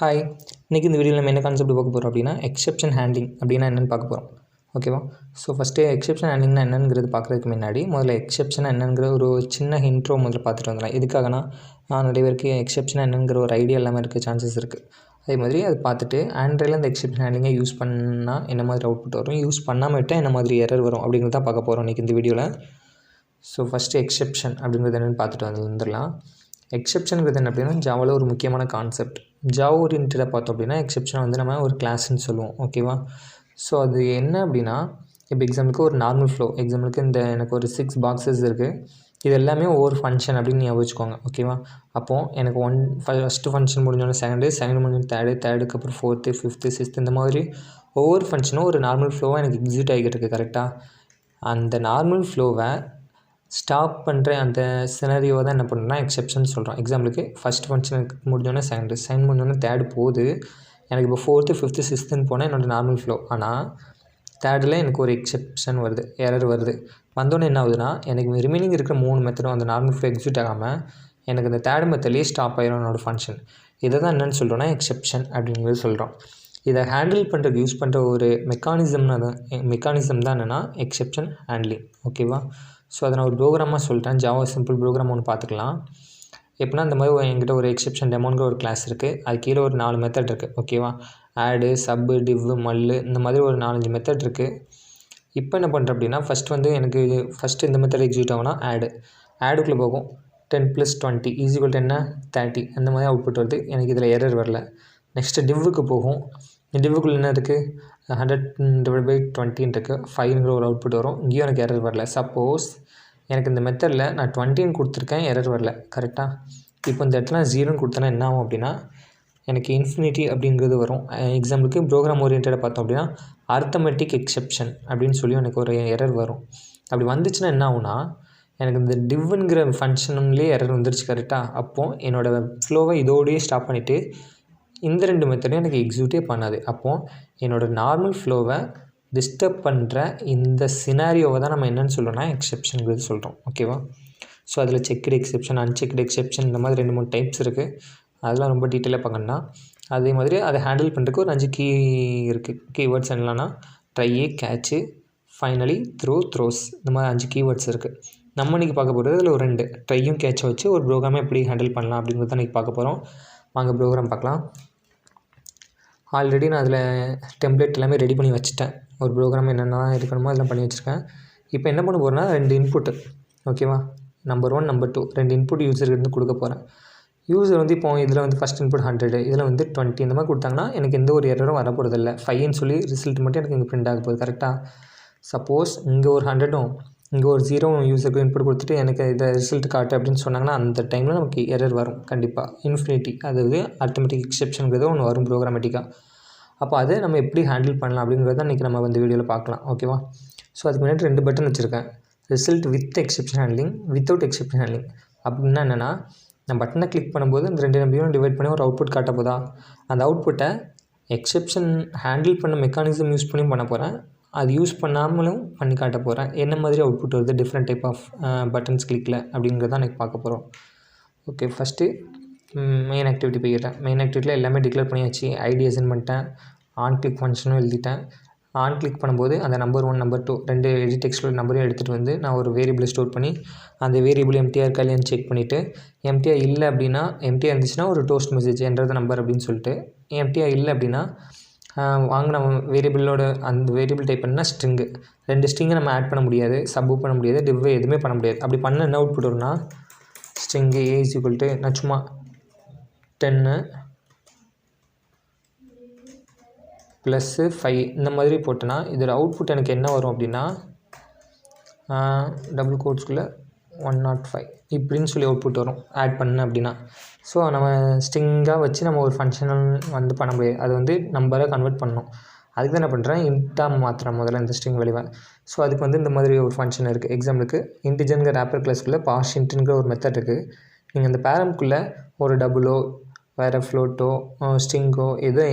Hi, இன்றைக்கி இந்த வீடியோவில் நம்ம என்ன கான்செப்ட் பார்க்க போகிறோம் அப்படின்னா எக்ஸெப்ஷன் ஹேண்ட்லிங் அப்படின்னா என்னென்னு பார்க்க போகிறோம். ஓகேவா? ஸோ ஃபஸ்ட்டு எக்ஸெப்ஷன் ஹேண்ட்லிங்னா என்னங்கிறது பார்க்குறதுக்கு முன்னாடி முதல்ல எக்ஸெப்ஷன் என்னங்கிற ஒரு சின்ன இன்ட்ரோ முதல்ல பார்த்துட்டு வந்துடலாம். எதுக்காகனா நிறைய பேருக்கு எக்ஸெப்ஷன் என்னங்கிற ஒரு ஐடியா இல்லாமல் இருக்க சான்சஸ் இருக்குது. அதே மாதிரி அதை பார்த்துட்டு ஆண்ட்ராய்டில் அந்த எக்ஸெப்ஷன் ஹேண்ட்லிங்கை யூஸ் பண்ணால் என்ன மாதிரி அவுட்புட் வரும், யூஸ் பண்ணாமல் விட்டால் என்ன மாதிரி எரர் வரும் அப்படிங்கிறது தான் பார்க்க போகிறோம் இன்றைக்கி இந்த வீடியோவில். ஸோ ஃபஸ்ட்டு எக்ஸெப்ஷன் அப்படிங்கிறது என்னென்னு பார்த்துட்டு வந்துடலாம். எக்ஸெப்ஷனுங்கிறது என்ன அப்படின்னா ஜாவாவில் ஒரு முக்கியமான கான்செப்ட். ஜாவா ஓரியன்டாக பார்த்தோம் அப்படின்னா எக்ஸெப்ஷனை வந்து நம்ம ஒரு கிளாஸ்ன்னு சொல்லுவோம். ஓகேவா? ஸோ அது என்ன அப்படின்னா இப்போ எக்ஸாம்பிளுக்கு ஒரு நார்மல் ஃப்ளோ, எக்ஸாம்பிளுக்கு எனக்கு ஒரு 6 பாக்ஸஸ் இருக்குது. இது எல்லாமே ஒவ்வொரு ஃபங்க்ஷன் அப்படின்னு ஞாபகம் வச்சுக்கோங்க. ஓகேவா? அப்போது எனக்கு ஃபஸ்ட்டு ஃபங்க்ஷன் முடிஞ்சோடனே செகண்ட் முடிஞ்சோடனே தேர்டுக்கு அப்புறம் ஃபோர்த்து, ஃபிஃப்த்து, சிக்ஸ்த்து, இந்த மாதிரி ஒவ்வொரு ஃபங்க்ஷனும் ஒரு நார்மல் ஃப்ளோவாக எனக்கு எக்ஸிக்யூட் ஆகிட்டு இருக்குது. கரெக்டாக? அந்த நார்மல் ஃப்ளோவை ஸ்டாப் பண்ணுற அந்த சினரியோவை தான் என்ன பண்ணுறோம்னா எக்ஸெப்ஷன் சொல்கிறோம். எக்ஸாம்பிளுக்கு ஃபஸ்ட் ஃபங்க்ஷன் முடிஞ்சோடனே செகண்ட் முடிஞ்சோடனே தேர்டு போகுது. எனக்கு இப்போ ஃபோர்த்து, ஃபிஃப்த்து, சிக்ஸ்த்துன்னு போனால் என்னோடய நார்மல் ஃப்ளோ. ஆனால் தேர்டில் எனக்கு ஒரு எக்ஸெப்ஷன் வருது, எரர் வருது. வந்தோடனே என்ன ஆகுதுன்னா எனக்கு ரிமைனிங் இருக்கிற 3 மெத்தடும் அந்த நார்மல் ஃப்ளோ எக்ஸிக்யூட் ஆகாமல் எனக்கு அந்த தேர்ட் மெத்தட்லேயே ஸ்டாப் ஆகிரும் என்னோடய ஃபங்க்ஷன். இதை தான் என்னென்னு சொல்கிறோன்னா எக்ஸெப்ஷன் அப்படிங்கிறது சொல்கிறோம். இதை ஹேண்டில் பண்ணுறதுக்கு யூஸ் பண்ணுற ஒரு மெக்கானிசம் தான் என்னென்னா எக்ஸெப்ஷன் ஹேண்ட்லிங். ஓகேவா? ஸோ அதை நான் ஒரு ப்ரோக்ராமாக சொல்லிட்டேன். ஜாவா சிம்பிள் ப்ரோக்ராம் ஒன்று பார்த்துக்கலாம். எப்படின்னா இந்த மாதிரி என்கிட்ட ஒரு எக்ஸெப்ஷன் டெமோங்கிற ஒரு கிளாஸ் இருக்குது. அது கீழே ஒரு 4 மெத்தட் இருக்குது. ஓகேவா? ஆடு, சப்பு, டிவ்வு, மல்லு, இந்த மாதிரி ஒரு 4-5 மெத்தட் இருக்குது. இப்போ என்ன பண்ணுறேன் அப்படின்னா எனக்கு ஃபஸ்ட்டு இந்த மெத்தட் எக்ஸிக்யூட் ஆகும்னா ஆடுக்குள்ளே போகும். 10 + 20 = என்ன 30, அந்த மாதிரி அவுட்புட் வருது. எனக்கு இதில் எரர் வரல. நெக்ஸ்ட்டு டிவ்வுக்கு போகும். டிவ்வுக்குள்ளே என்ன இருக்குது 100/20 இருக்குது. 5ங்கிற ஒரு அவுட்புட் வரும். இங்கேயும் எனக்கு எரர் வரல. சப்போஸ் எனக்கு இந்த மெத்தடில் நான் 20ன்னு கொடுத்துருக்கேன், எரர் வரல. கரெக்டாக? இப்போ இந்த இடத்துல 0ன்னு கொடுத்தேன்னா என்ன ஆகும் அப்படின்னா எனக்கு இன்ஃபினிட்டி அப்படிங்கிறது வரும். எக்ஸாம்பிளுக்கு ப்ரோக்ராம் ஓரியன்டாக பார்த்தோம் அப்படின்னா அரித்மெட்டிக் எக்ஸெப்ஷன் அப்படின்னு சொல்லி எனக்கு ஒரு எரர் வரும். அப்படி வந்துச்சுன்னா என்ன ஆகும்னா எனக்கு இந்த டிவ்வுங்கிற ஃபங்க்ஷன்லேயே எரர் வந்துருச்சு. கரெக்டாக? அப்போது என்னோடய ஃப்ளோவை இதோடையே ஸ்டாப் பண்ணிவிட்டு இந்த 2 மெத்தடும் எனக்கு எக்ஸிக்யூட்டே பண்ணாது. அப்போது என்னோடய நார்மல் ஃப்ளோவை டிஸ்டர்ப் பண்ணுற இந்த சினாரியோவை தான் நம்ம என்னென்னு சொல்கிறோம்னா எக்ஸெப்ஷனுங்கிறது சொல்கிறோம். ஓகேவா? ஸோ அதில் செக்டு எக்ஸெப்ஷன், அன்செக்டு எக்ஸெப்ஷன், இந்த மாதிரி 2-3 டைப்ஸ் இருக்குது. அதெல்லாம் ரொம்ப டீட்டெயிலாக பார்க்கணும்னா அதே மாதிரி அதை ஹேண்டில் பண்ணுறதுக்கு ஒரு 5 கீ இருக்குது. கீவேர்ட்ஸ் என்னென்னா ட்ரை, கேட்சு, ஃபைனலி, த்ரோஸ், இந்த மாதிரி 5 கீவேர்ட்ஸ் இருக்குது. நம்ம இன்றைக்கி பார்க்க போகிறது அதில் ஒரு 2 ட்ரையும் கேட்சை வச்சு ஒரு ப்ரோக்ராமை எப்படி ஹேண்டில் பண்ணலாம் அப்படிங்கிறது தான் இன்றைக்கி பார்க்க போகிறோம். வாங்க ப்ரோக்ராம் பார்க்கலாம். ஆல்ரெடி நான் அதில் டெம்ப்ளேட் எல்லாமே ரெடி பண்ணி வச்சுட்டேன். ஒரு ப்ரோக்ராம் என்னென்ன இருக்கணுமோ அதெல்லாம் பண்ணி வச்சுருக்கேன். இப்போ என்ன பண்ண போகிறேன்னா 2 இன்புட்டு. ஓகேவா? நம்பர் 1, நம்பர் 2 2 இன்புட் யூஸருக்கு கொடுக்க போகிறேன். யூஸர் இப்போ இதில் ஃபஸ்ட் இன்புட் 100, இதில் 20 இந்த மாதிரி கொடுத்தாங்கன்னா எனக்கு எந்த ஒரு எரரும் வரப்போகிறதில்ல. 5ன்னு சொல்லி ரிசல்ட் மட்டும் எனக்கு இங்கே பிரிண்ட் ஆக போகுது. கரெக்டாக? சப்போஸ் இங்கே ஒரு 100ம் இங்கே ஒரு 0வும் யூஸருக்கு இன்புட் கொடுத்துட்டு எனக்கு இதை ரிசல்ட் காட்டு அப்படின்னு சொன்னாங்கன்னா அந்த டைமில் நமக்கு எரர் வரும் கண்டிப்பாக. இன்ஃபினிட்டி, அதாவது அரித்மெட்டிக் எக்ஸெப்ஷனுங்கிறது ஒன்று வரும் ப்ரோக்ராமேட்டிக்காக. அப்போ அதை நம்ம எப்படி ஹேண்டில் பண்ணலாம் அப்படிங்கிறத இன்றைக்கி நம்ம இந்த வீடியோவில் பார்க்கலாம். ஓகேவா? ஸோ அதுக்கு முன்னாடி 2 பட்டன் வச்சுருக்கேன். Result with exception handling, without exception handling. அப்படின்னா என்னென்னா நான் பட்டனை கிளிக் பண்ணும்போது இந்த 2 நம்பரையும் டிவைட் பண்ணி ஒரு அவுட்புட் காட்ட போதா, அந்த அவுட்புட்டை எக்ஸெப்ஷன் ஹேண்டில் பண்ண மெக்கானிசம் யூஸ் பண்ணியும் பண்ண போகிறேன், அது யூஸ் பண்ணாமலும் பண்ணி காட்ட போகிறேன். என்ன மாதிரி அவுட்புட் வருது டிஃப்ரெண்ட் டைப் ஆஃப் பட்டன்ஸ் கிளிக்கில் அப்படிங்கிறதான் எனக்கு பார்க்க போகிறோம். ஓகே, ஃபஸ்ட்டு மெயின் ஆக்டிவிட்டி போய்கிறேன். மெயின் ஆக்டிவிட்டியில் எல்லாமே டிக்ளேர் பண்ணியாச்சு. ஐடி அசைன் பண்ணிட்டேன். ஆன் கிளிக் ஃபங்க்ஷனும் எழுதிட்டேன். ஆன் கிளிக் பண்ணும்போது அந்த நம்பர் 1, நம்பர் 2 2 எடிட் டெக்ஸ்டோட நம்பரையும் எடுத்துகிட்டு வந்து நான் ஒரு வேரியபிளை ஸ்டோர் பண்ணி அந்த வேரியபிள் எம்டிஆர் இருக்கா இல்லையான்னு செக் பண்ணிவிட்டு எம்டிஆர் இல்லை அப்படின்னா, எம்டிஆர் இருந்துச்சுன்னா ஒரு toast message enter the number அப்படின்னு சொல்லிட்டு, எம்டிஆர் இல்லை அப்படின்னா வாங்கின வேரியபிளோட அந்த வேரியபிள் டைப் பண்ணால் ஸ்ட்ரிங்கு 2 ஸ்ட்ரிங்கை நம்ம ஆட் பண்ண முடியாது, சப்பு பண்ண முடியாது, டிவ்வை எதுவுமே பண்ண முடியாது. அப்படி பண்ண என்ன அவுட்புட் வரும்னா ஸ்ட்ரிங்கு A = நான் சும்மா 10 + 5 இந்த மாதிரி போட்டேன்னா இதோட அவுட்புட் எனக்கு என்ன வரும் அப்படின்னா டபுள் கோட்ஸ்குள்ளே 105 இப்படின்னு சொல்லி அவுட்புட் வரும் ஆட் பண்ண அப்படின்னா. ஸோ நம்ம ஸ்ட்ரிங்காக வச்சு நம்ம ஒரு ஃபங்க்ஷனல் பண்ண முடியாது. அது நம்பரை கன்வெர்ட் பண்ணணும். அதுக்கு தான் என்ன பண்ணுறேன், இன்ட்டாக மாற்றுறேன் முதல்ல இந்த ஸ்ட்ரிங் வேல்யூவை. ஸோ அதுக்கு இந்த மாதிரி ஒரு ஃபங்க்ஷன் இருக்குது. எக்ஸாம்பிளுக்கு இன்டிஜர்ங்கிற ரேப்பர் கிளாஸ்க்குள்ளே பார்ஷின்ட்டுங்கிற ஒரு மெத்தட் இருக்குது. நீங்கள் இந்த பேரம்குள்ளே ஒரு டபுளோ வேறு ஃப்ளோட்டோ ஸ்ட்ரிங்கோ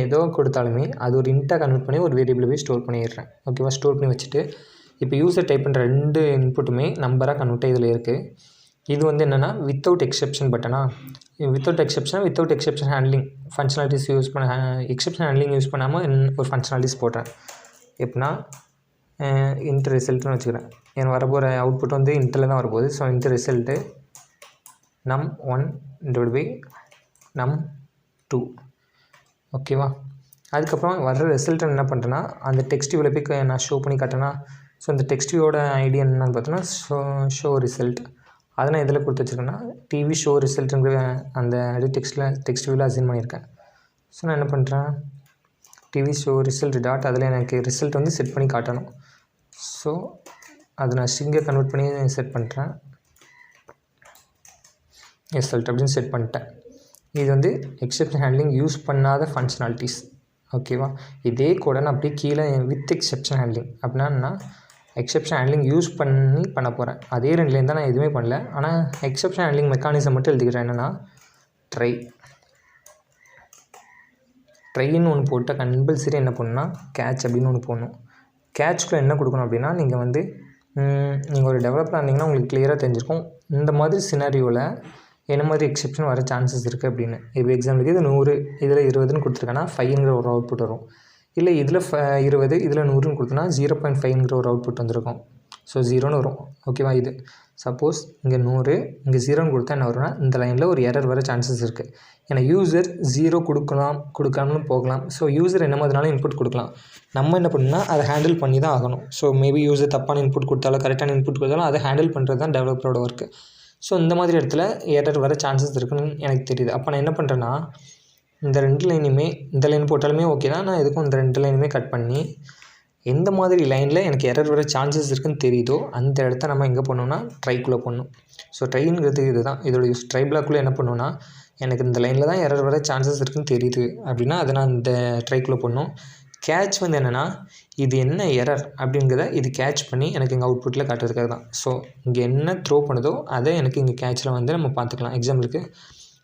ஏதோ கொடுத்தாலுமே அது ஒரு இன்ட்டாக கன்வெர்ட் பண்ணி ஒரு வேரியபிளை போய் ஸ்டோர் பண்ணிடுறேன். ஓகேவா? ஸ்டோர் பண்ணி வச்சுட்டு இப்போ யூஸர் டைப் பண்ணுற 2 இன்புட்டுமே நம்பராக கன்வெர்ட் இதில் இருக்குது. இது வந்து என்னென்னா வித்தவுட் எக்ஸெப்ஷன் பட்டனா. Without exception handling functionalities use பண்ண எக்ஸெப்ஷன் ஹேண்ட்லிங் யூஸ் பண்ணாமல் ஒரு ஃபங்க்ஷனாலிட்டிஸ் போடுறேன். எப்படின்னா இன்ட் ரிசல்ட்னு வச்சுக்கிறேன். எனக்கு வரப்போகிற அவுட்புட் வந்து இன்ட்டில் தான் வரப்போகுது. So int result num1 num2 ஓகேவா. அதுக்கப்புறம் வர்ற ரிசல்ட் என்ன பண்ணுறேன்னா அந்த டெக்ஸ்ட் வியூவில் போய் நான் ஷோ பண்ணி காட்டேன்னா. ஸோ இந்த டெக்ஸ்ட் வியூவோட ஐடி என்னென்னு பார்த்தோன்னா ஷோ ரிசல்ட். அதை நான் இதில் கொடுத்து வச்சுருக்கேன்னா டிவி ஷோ ரிசல்ட்டுங்கிற அந்த டெக்ஸ்ட் வியூவில் அசைன் பண்ணியிருக்கேன். ஸோ நான் என்ன பண்ணுறேன் டிவி ஷோ ரிசல்ட் டாட் அதில் எனக்கு ரிசல்ட் வந்து செட் பண்ணி காட்டணும். ஸோ அதை நான் ஸ்ட்ரிங்கை கன்வெர்ட் பண்ணி செட் பண்ணுறேன். ரிசல்ட் அப்படின்னு செட் பண்ணிட்டேன். இது வந்து எக்ஸெப்ஷன் ஹேண்ட்லிங் யூஸ் பண்ணாத ஃபங்க்ஷனாலிட்டிஸ். ஓகேவா. இதே கூட நான் அப்படியே கீழே வித் எக்ஸெப்ஷன் ஹேண்ட்லிங் அப்படின்னா எக்ஸெப்ஷன் ஹேண்ட்லிங் யூஸ் பண்ண போகிறேன். அதே ரெண்டுலேருந்து தான் நான் எதுவுமே பண்ணல. ஆனால் எக்ஸெப்ஷன் ஹேண்ட்லிங் மெக்கானிசம் மட்டும் எழுதிக்கிறேன். என்னென்னா ட்ரைன்னு ஒன்று போட்டால் கம்பல்சரி என்ன பண்ணணும்னா கேட்ச் அப்படின்னு ஒன்று போடணும். கேட்ச்குள்ளே என்ன கொடுக்கணும் அப்படின்னா நீங்கள் ஒரு டெவலப்பராக இருந்தீங்கன்னா உங்களுக்கு கிளியராக தெரிஞ்சிருக்கும் இந்த மாதிரி சினாரியோவில் என்ன மாதிரி எக்ஸெப்ஷன் வர சான்சஸ் இருக்குது அப்படின்னு. இப்போ எக்ஸாம்பிளுக்கு இது 100 இதில் 20ன்னு கொடுத்துருக்கேன்னா 5ங்கிற ஒரு அவுட்புட் வரும். இல்லை இதில் 20 இதில் 100ன்னு கொடுத்தோன்னா 0.5ங்கிற ஒரு அவுட்புட் வந்துருக்கும். ஸோ 0ன்னு வரும். ஓகேவா. இது சப்போஸ் இங்கே 100 இங்கே 0ன்னு கொடுத்தா என்ன வரும்னா இந்த லைனில் ஒரு எரர் வர சான்சஸ் இருக்குது. ஏன்னா யூசர் 0 கொடுக்காமலும் போகலாம். ஸோ யூசர் என்ன மாதிரினாலும் இன்புட் கொடுக்கலாம். நம்ம என்ன பண்ணணும்னா அதை ஹேண்டில் பண்ணி தான் ஆகணும். ஸோ மேபி யூசர் தப்பான இன்புட் கொடுத்தாலும் கரெக்டான இன்புட் கொடுத்தாலும் அதை ஹேண்டில் பண்ணுறது தான் டெவலப்பரோட ஒர்க்கு. ஸோ இந்த மாதிரி இடத்துல எரர் வர சான்சஸ் இருக்குன்னு எனக்கு தெரியுது. அப்போ நான் என்ன பண்ணுறேன்னா இந்த 2 லைனுமே இந்த லைன் போட்டாலுமே ஓகே தான். நான் எதுக்கும் இந்த 2 லைனுமே கட் பண்ணி எந்த மாதிரி லைனில் எனக்கு எரர் வர சான்சஸ் இருக்குன்னு தெரியுதோ அந்த இடத்த நம்ம எங்கே பண்ணணும்னா ட்ரைக்குள்ளே பண்ணணும். ஸோ ட்ரைங்கிறது இது தான் இதோட யூஸ். ட்ரை பிளாக்குள்ளே என்ன பண்ணணும்னா எனக்கு இந்த லைனில் தான் எரர் வர சான்சஸ் இருக்குன்னு தெரியுது அப்படின்னா அதை நான் இந்த ட்ரைக்குள்ளே பண்ணணும். கேட்ச் வந்து என்னென்னா இது என்ன எரர் அப்படிங்கிறத இது கேட்ச் பண்ணி எனக்கு எங்கள் அவுட்புட்டில் காட்டுறதுக்காக தான். ஸோ இங்கே என்ன த்ரோ பண்ணுதோ அதை எனக்கு இங்கே கேட்சில் வந்து நம்ம பார்த்துக்கலாம். எக்ஸாம்பிளுக்கு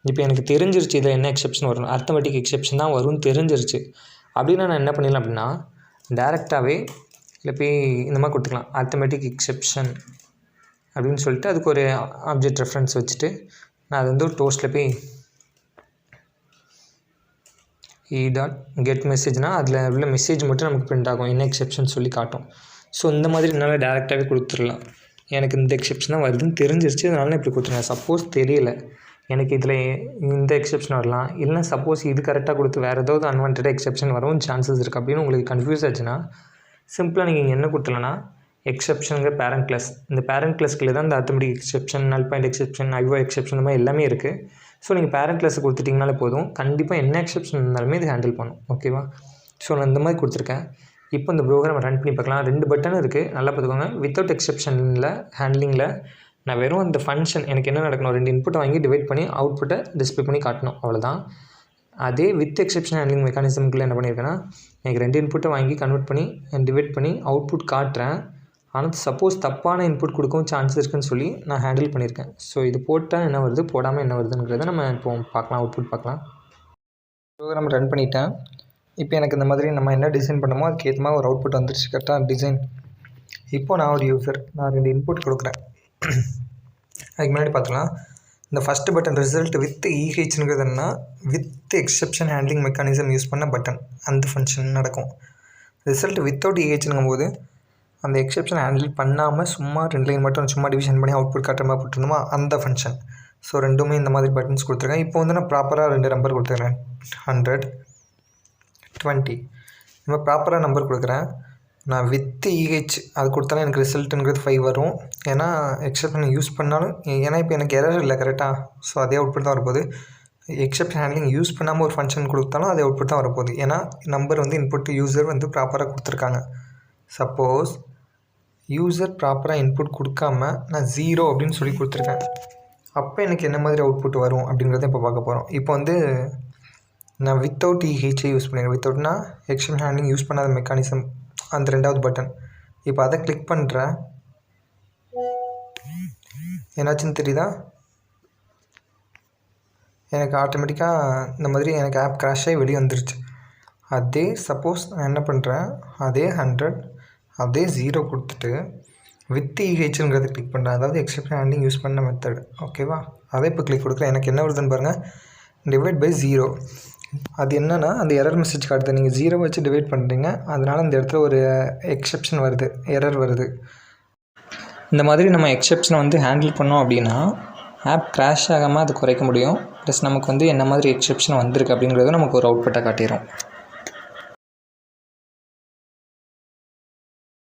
இப்போ எனக்கு தெரிஞ்சிருச்சு இதில் என்ன எக்ஸெப்ஷன் வரும், அர்த்தமெட்டிக் எக்ஸெப்ஷன் தான் வரும்னு தெரிஞ்சிருச்சு அப்படின்னா நான் என்ன பண்ணிடலாம் அப்படின்னா டேரெக்டாகவே இல்லை போய் இந்த மாதிரி கொடுத்துக்கலாம் அர்த்தமெட்டிக் எக்ஸெப்ஷன் அப்படின்னு சொல்லிட்டு அதுக்கு ஒரு ஆப்ஜெக்ட் ரெஃபரன்ஸ் வச்சுட்டு நான் அது வந்து ஒரு டோஸ்ட்டில் போய் get மெசேஜ்னால் அதில் உள்ள மெசேஜ் மட்டும் நமக்கு பிரிண்ட் ஆகும். என்ன எக்ஸெப்ஷன் சொல்லி காட்டும். ஸோ இந்த மாதிரி என்னால் டேரெக்டாகவே கொடுத்துடலாம். எனக்கு இந்த எக்ஸெப்ஷன் தான் வருதுன்னு தெரிஞ்சிருச்சு அதனால நான் இப்படி கொடுத்துருவேன். சப்போஸ் தெரியல எனக்கு இதில் இந்த எக்ஸெப்ஷன் வரலாம் இல்லைனா சப்போஸ் இது கரெக்டாக கொடுத்து வேறு ஏதாவது அன்வான்ட் எக்ஸெப்ஷன் வரவும் சான்சஸ் இருக்குது அப்படின்னு உங்களுக்கு கன்ஃபியூஸ் ஆச்சுன்னா சிம்பிளாக நீங்கள் இங்கே என்ன கொடுத்துலன்னா எக்ஸெப்ஷனுங்கிற பேரண்ட் கிளாஸ். இந்த பேரண்ட் கிளாஸ்க்குள்ளே தான் இந்த அர்த்தமெட்டிக் எக்ஸெப்ஷன், நல் பாயிண்ட் எக்ஸெப்ஷன், ஐஓ எக்ஸெப்ஷன் இந்த மாதிரி எல்லாமே இருக்குது. ஸோ நீங்கள் பேரண்ட் கிளாஸை கொடுத்துட்டிங்கனாலே போதும். கண்டிப்பாக என்ன எக்ஸெப்ஷன் இருந்தாலுமே இது ஹேண்டில் பண்ணும். ஓகேவா. ஸோ நான் இந்த மாதிரி கொடுத்துருக்கேன். இப்போ இந்த ப்ரோக்ராம் ரன் பண்ணி பார்க்கலாம். 2 பட்டன் இருக்குது, நல்லா பார்த்துக்கோங்க. வித்தவுட் எக்ஸெப்ஷனில் ஹேண்ட்லிங்கில் நான் வெறும் அந்த ஃபங்க்ஷன் எனக்கு என்ன நடக்கணும் 2 இன்புட்டை வாங்கி டிவைட் பண்ணி அவுட்புட்டை டிஸ்பிளே பண்ணி காட்டணும், அவ்வளோதான். அதே வித் எக்ஸெப்ஷன் ஹேண்ட்லிங் மெக்கானிசம்குள்ளே என்ன பண்ணியிருக்கேன்னா எனக்கு 2 இன்புட்டை வாங்கி கன்வெர்ட் பண்ணி டிவைட் பண்ணி அவுட்புட் காட்டுறேன். ஆனால் சப்போஸ் தப்பான இன்புட் கொடுக்கவும் சான்ஸ் இருக்குன்னு சொல்லி நான் ஹேண்டில் பண்ணியிருக்கேன். ஸோ இது போட்டால் என்ன வருது போடாமல் என்ன வருதுங்கிறத நம்ம இப்போ பார்க்கலாம், அவுட்புட் பார்க்கலாம். ப்ரோக்ராம் ரன் பண்ணிட்டேன். இப்போ எனக்கு இந்த மாதிரி நம்ம என்ன டிசைன் பண்ணமோ அதுக்கு ஏற்ற மாதிரி ஒரு அவுட்புட் வந்துருச்சு, கரெக்டாக டிசைன். இப்போது நான் ஒரு யூசர், நான் 2 இன்புட் கொடுக்குறேன். அதுக்கு முன்னாடி பார்த்துக்கலாம். இந்த ஃபஸ்ட்டு பட்டன் ரிசல்ட் வித் இஹெச்ங்கிறது என்ன, with exception handling mechanism use பண்ண பட்டன், அந்த ஃபங்க்ஷன் நடக்கும். ரிசல்ட் வித்தவுட் இஹெச்ங்கும் போது அந்த எக்ஸெப்ஷன் ஹேண்டில் பண்ணாமல் சும்மா 2 லைன் மட்டும் சும்மா டிவிஷன் பண்ணி அவுட்புட் காட்டுற மாதிரி போட்டுருந்தோமா அந்த ஃபங்க்ஷன். ஸோ ரெண்டுமே இந்த மாதிரி பட்டன்ஸ் கொடுத்துருக்கேன். இப்போ வந்து நான் ப்ராப்பராக 2 நம்பர் கொடுத்துருக்கேன், 100, 20. இந்த மாதிரி ப்ராப்பராக நம்பர் கொடுக்குறேன். நான் வித் இஹெச் அது கொடுத்தாலும் எனக்கு ரிசல்ட்டுங்கிறது 5 வரும். ஏன்னா எக்ஸெப்ஷன் யூஸ் பண்ணாலும், ஏன்னா இப்போ எனக்கு எரர் இல்லை கரெக்டாக. ஸோ அதே அவுட்புட் தான் வரப்போகுது. எக்ஸெப்ஷன் ஹேண்ட்லிங் யூஸ் பண்ணாமல் ஒரு ஃபங்க்ஷன் கொடுத்தாலும் அதே அவுட்புட் தான் வரப்போகுது. ஏன்னா நம்பர் வந்து இன்புட் யூசர் வந்து ப்ராப்பராக கொடுத்துருக்காங்க. சப்போஸ் யூசர் ப்ராப்பராக இன்புட் கொடுக்காம நான் 0 அப்படின்னு சொல்லி கொடுத்துருக்கேன், அப்போ எனக்கு என்ன மாதிரி அவுட்புட் வரும் அப்படிங்கிறத இப்போ பார்க்க போகிறோம். இப்போ வந்து நான் வித்தவுட் இஹெச்சை யூஸ் பண்ணிடுறேன். வித்தவுட்னா எக்ஸெப்ஷன் ஹேண்ட்லிங் யூஸ் பண்ணாத மெக்கானிசம், அந்த 2வது பட்டன். இப்போ அதை கிளிக் பண்ணுறேன். என்னாச்சுன்னு தெரியுதா, எனக்கு ஆட்டோமேட்டிக்காக இந்த மாதிரி எனக்கு ஆப் கிராஷ் ஆகி வெளியே வந்துருச்சு. அதே சப்போஸ் நான் என்ன பண்ணுறேன், அதே 100 அதே 0 கொடுத்துட்டு வித் இஹெச்ங்கிறது கிளிக் பண்ணுறேன், அதாவது எக்ஸெப்ஷன் ஹேண்ட்லிங் யூஸ் பண்ண மெத்தட். ஓகேவா, அதை இப்போ கிளிக் கொடுக்குறேன். எனக்கு என்ன வருதுன்னு பாருங்கள், டிவைட் பை 0. அது என்னென்னா அந்த எரர் மெசேஜ் காட்டுது. நீங்கள் 0 வச்சு டிவைட் பண்ணுறீங்க, அதனால் இந்த இடத்துல ஒரு எக்ஸெப்ஷன் வருது, எரர் வருது. இந்த மாதிரி நம்ம எக்ஸெப்ஷனை வந்து ஹேண்டில் பண்ணோம் அப்படின்னா ஆப் கிராஷ் ஆகாமல் அது குறைக்க முடியும். ப்ளஸ் நமக்கு வந்து என்ன மாதிரி எக்ஸெப்ஷன் வந்திருக்கு அப்படிங்கிறது நமக்கு ஒரு அவுட்புட்டை காட்டிடும்.